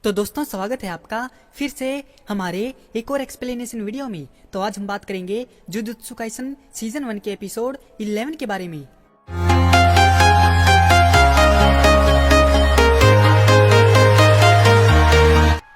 तो दोस्तों स्वागत है आपका फिर से हमारे एक और एक्सप्लेनेशन वीडियो में। तो आज हम बात करेंगे जुजुत्सु काइसन सीजन 1 के एपिसोड 11 के बारे में।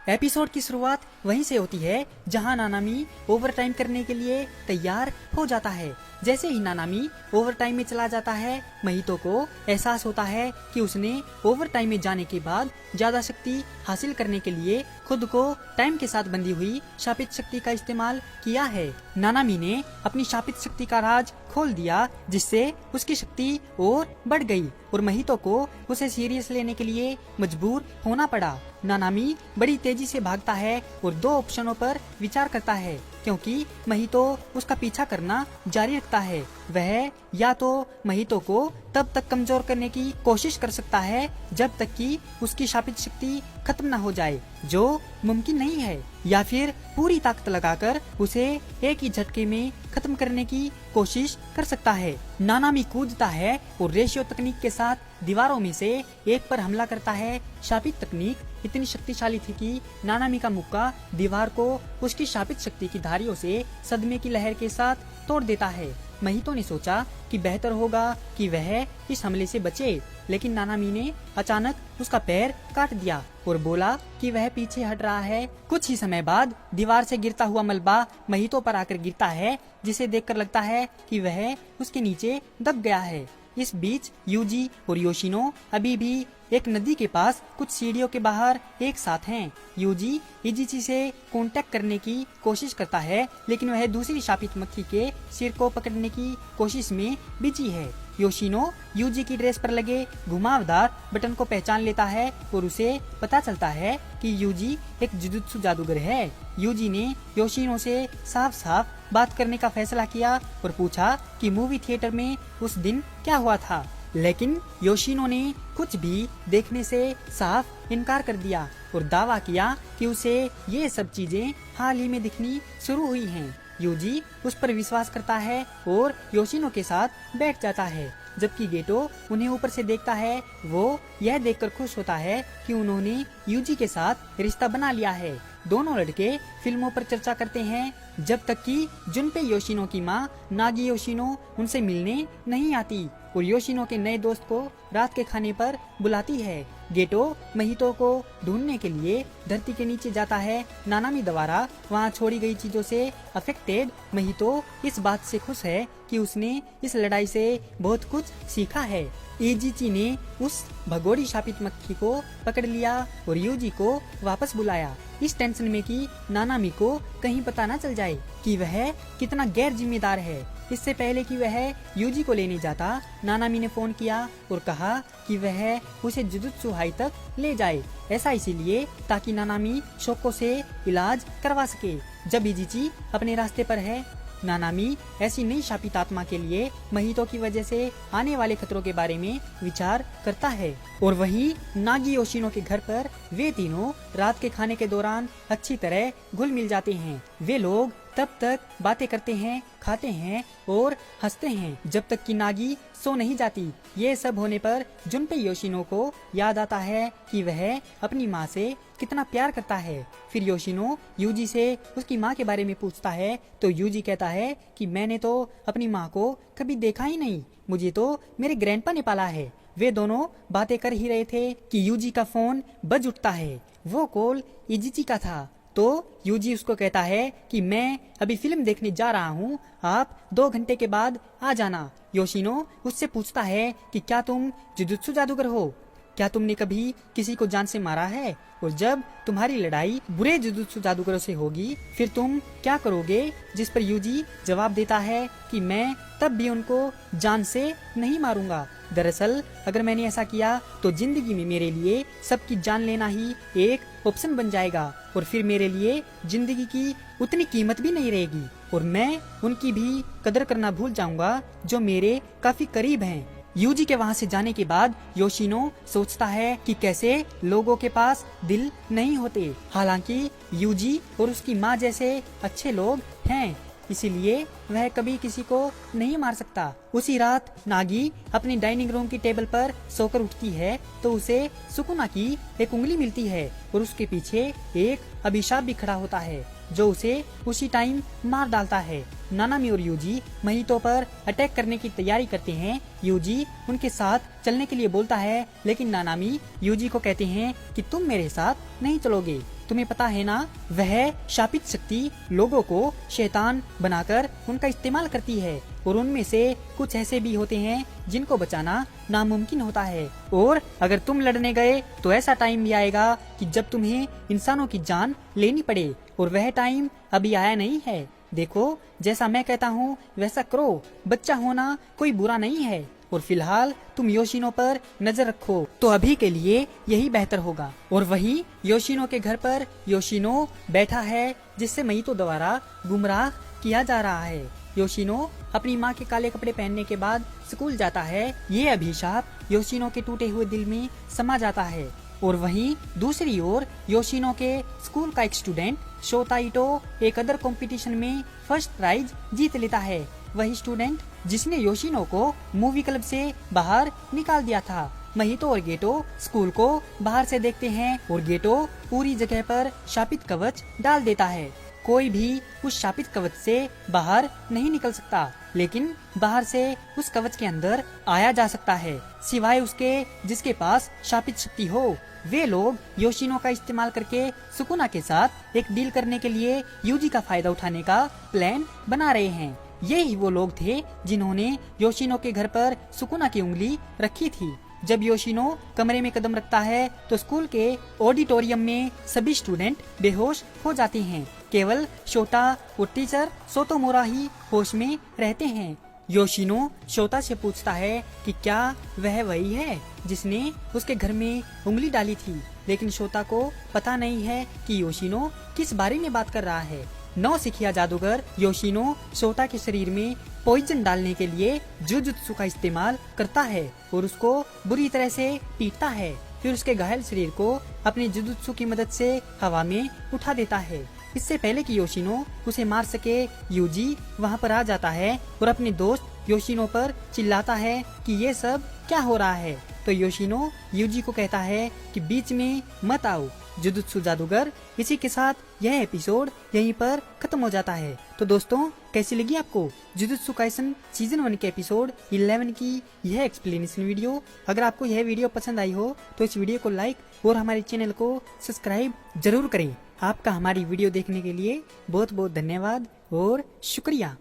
एपिसोड की शुरुआत वहीं से होती है जहां नानामी ओवरटाइम करने के लिए तैयार हो जाता है। जैसे ही नानामी ओवरटाइम में चला जाता है, महितो को एहसास होता है कि उसने ओवरटाइम में जाने के बाद ज्यादा शक्ति हासिल करने के लिए खुद को टाइम के साथ बंधी हुई शापित शक्ति का इस्तेमाल किया है। नानामी ने अपनी शापित शक्ति का राज खोल दिया, जिससे उसकी शक्ति और बढ़ गई और महितो को उसे सीरियस लेने के लिए मजबूर होना पड़ा। नानामी बड़ी तेजी से भागता है और दो ऑप्शनों पर विचार करता है, क्योंकि महितो उसका पीछा करना जारी रखता है। वह या तो महितो को तब तक कमजोर करने की कोशिश कर सकता है जब तक कि उसकी शापित शक्ति खत्म न हो जाए, जो मुमकिन नहीं है, या फिर पूरी ताकत लगाकर उसे एक ही झटके में खत्म करने की कोशिश कर सकता है। नानामी कूदता है और रेशियो तकनीक के साथ दीवारों में से एक पर हमला करता है। शापित तकनीक इतनी शक्तिशाली थी कि नानामी का मुक्का दीवार को उसकी शापित शक्ति की धारियों से सदमे की लहर के साथ तोड़ देता है। महितो ने सोचा कि बेहतर होगा कि वह इस हमले से बचे, लेकिन नानामी ने अचानक उसका पैर काट दिया और बोला कि वह पीछे हट रहा है। कुछ ही समय बाद दीवार से गिरता हुआ मलबा महितो पर आकर गिरता है, जिसे देखकर लगता है कि वह उसके नीचे दब गया है। इस बीच यूजी और योशिनो अभी भी एक नदी के पास कुछ सीढ़ियों के बाहर एक साथ हैं। यूजी इजिची से कांटेक्ट करने की कोशिश करता है, लेकिन वह दूसरी शापित मक्खी के सिर को पकड़ने की कोशिश में बिजी है। योशिनो यूजी की ड्रेस पर लगे घुमावदार बटन को पहचान लेता है और उसे पता चलता है कि यूजी एक जुजुत्सु जादूगर है। यूजी ने योशिनो से साफ साफ बात करने का फैसला किया और पूछा कि मूवी थिएटर में उस दिन क्या हुआ था, लेकिन योशिनो ने कुछ भी देखने से साफ इनकार कर दिया और दावा किया कि उसे ये सब चीजें हाल ही में दिखनी शुरू हुई हैं। यूजी उस पर विश्वास करता है और योशिनो के साथ बैठ जाता है, जबकि गेटो उन्हें ऊपर से देखता है। वो यह देखकर खुश होता है कि उन्होंने यूजी के साथ रिश्ता बना लिया है। दोनों लड़के फिल्मों पर चर्चा करते हैं, जब तक कि जुनपे योशिनो की माँ नागी योशिनो उनसे मिलने नहीं आती और योशिनो के नए दोस्त को रात के खाने पर बुलाती है। गेटो महितो को ढूंढने के लिए धरती के नीचे जाता है। नानामी द्वारा वहाँ छोड़ी गई चीजों से अफेक्टेड महितो इस बात से खुश है कि उसने इस लड़ाई से बहुत कुछ सीखा है। इजिची ने उस भगोड़ी शापित मक्खी को पकड़ लिया और यूजी को वापस बुलाया, इस टेंशन में कि नानामी को कहीं पता न चल जाए कि वह कितना गैर जिम्मेदार है। इससे पहले कि वह यूजी को लेने जाता, नानामी ने फोन किया और कहा कि वह उसे जुजुत्सु हाई तक ले जाए। ऐसा इसीलिए ताकि नानामी शोको से इलाज करवा सके। जब इजिची अपने रास्ते पर है, नानामी ऐसी नई शापित आत्मा के लिए महितो की वजह से आने वाले खतरों के बारे में विचार करता है। और वहीं नागी योशिनो के घर पर वे तीनों रात के खाने के दौरान अच्छी तरह घुल मिल जाते हैं। वे लोग तब तक बातें करते हैं, खाते हैं और हंसते हैं जब तक कि नागी सो नहीं जाती। ये सब होने पर जुनपे योशिनो को याद आता है कि वह अपनी माँ से कितना प्यार करता है। फिर योशिनो यूजी से उसकी माँ के बारे में पूछता है, तो यूजी कहता है कि मैंने तो अपनी माँ को कभी देखा ही नहीं, मुझे तो मेरे ग्रैंडपा ने पाला है। वे दोनों बातें कर ही रहे थे कि यूजी का फोन बज उठता है। वो कॉल इजिची का था। तो यूजी उसको कहता है कि मैं अभी फिल्म देखने जा रहा हूँ, आप 2 घंटे के बाद आ जाना। योशिनो उससे पूछता है कि क्या तुम जुजुत्सु जादूगर हो? क्या तुमने कभी किसी को जान से मारा है? और जब तुम्हारी लड़ाई बुरे जुजुत्सु जादूगरों से होगी, फिर तुम क्या करोगे? जिस पर यूजी जवाब देता है कि मैं तब भी उनको जान से नहीं मारूंगा। दरअसल अगर मैंने ऐसा किया तो जिंदगी में मेरे लिए सबकी जान लेना ही एक ऑप्शन बन जाएगा और फिर मेरे लिए जिंदगी की उतनी कीमत भी नहीं रहेगी और मैं उनकी भी कदर करना भूल जाऊंगा जो मेरे काफी करीब हैं। यूजी के वहाँ से जाने के बाद योशिनो सोचता है कि कैसे लोगों के पास दिल नहीं होते। हालांकि यूजी और उसकी माँ जैसे अच्छे लोग हैं, इसीलिए वह कभी किसी को नहीं मार सकता। उसी रात नागी अपनी डाइनिंग रूम की टेबल पर सोकर उठती है तो उसे सुकुना की एक उंगली मिलती है और उसके पीछे एक अभिशाप भी खड़ा होता है जो उसे उसी टाइम मार डालता है। नानामी और यूजी महितो पर अटैक करने की तैयारी करते हैं। यूजी उनके साथ चलने के लिए बोलता है लेकिन नानामी यूजी को कहते हैं कि तुम मेरे साथ नहीं चलोगे। तुम्हें पता है ना, वह शापित शक्ति लोगों को शैतान बनाकर उनका इस्तेमाल करती है और उनमें से कुछ ऐसे भी होते हैं जिनको बचाना नामुमकिन होता है। और अगर तुम लड़ने गए तो ऐसा टाइम भी आएगा कि जब तुम्हें इंसानों की जान लेनी पड़े और वह टाइम अभी आया नहीं है। देखो, जैसा मैं कहता हूँ वैसा करो। बच्चा होना कोई बुरा नहीं है और फिलहाल तुम योशिनो पर नजर रखो तो अभी के लिए यही बेहतर होगा। और वहीं योशिनो के घर पर योशिनो बैठा है जिससे महितो द्वारा गुमराह किया जा रहा है। योशिनो अपनी माँ के काले कपड़े पहनने के बाद स्कूल जाता है। ये अभिशाप योशिनो के टूटे हुए दिल में समा जाता है। और वहीं दूसरी ओर योशिनो के स्कूल का एक स्टूडेंट शोता इटो एक अदर कंपटीशन में फर्स्ट प्राइज जीत लेता है। वही स्टूडेंट जिसने योशिनो को मूवी क्लब से बाहर निकाल दिया था। महितो और गेटो स्कूल को बाहर से देखते हैं और गेटो पूरी जगह पर शापित कवच डाल देता है। कोई भी उस शापित कवच से बाहर नहीं निकल सकता, लेकिन बाहर से उस कवच के अंदर आया जा सकता है सिवाय उसके जिसके पास शापित शक्ति हो। वे लोग योशिनो का इस्तेमाल करके सुकुना के साथ एक डील करने के लिए यूजी का फायदा उठाने का प्लान बना रहे हैं। ये ही वो लोग थे जिन्होंने योशिनो के घर पर सुकुना की उंगली रखी थी। जब योशिनो कमरे में कदम रखता है तो स्कूल के ऑडिटोरियम में सभी स्टूडेंट बेहोश हो जाते हैं। केवल शोटा और टीचर सोतोमोरा ही होश में रहते हैं। योशिनो शोता से पूछता है कि क्या वह वही है जिसने उसके घर में उंगली डाली थी, लेकिन शोता को पता नहीं है कि योशिनो किस बारे में बात कर रहा है। नौसिखिया जादूगर योशिनो शोता के शरीर में पॉइजन डालने के लिए जुजुत्सु का इस्तेमाल करता है और उसको बुरी तरह से पीटता है। फिर उसके घायल शरीर को अपने जुजुत्सु की मदद से हवा में उठा देता है। इससे पहले कि योशिनो उसे मार सके, यूजी वहाँ पर आ जाता है और अपने दोस्त योशिनो पर चिल्लाता है कि ये सब क्या हो रहा है। तो योशिनो यूजी को कहता है कि बीच में मत आओ। जुजुत्सु जादूगर। इसी के साथ यह एपिसोड यहीं पर खत्म हो जाता है। तो दोस्तों, कैसी लगी आपको जुजुत्सु काइसन सीजन 1 के एपिसोड 11 की यह एक्सप्लेनेशन वीडियो? अगर आपको यह वीडियो पसंद आई हो तो इस वीडियो को लाइक और हमारे चैनल को सब्सक्राइब जरूर करें। आपका हमारी वीडियो देखने के लिए बहुत बहुत धन्यवाद और शुक्रिया।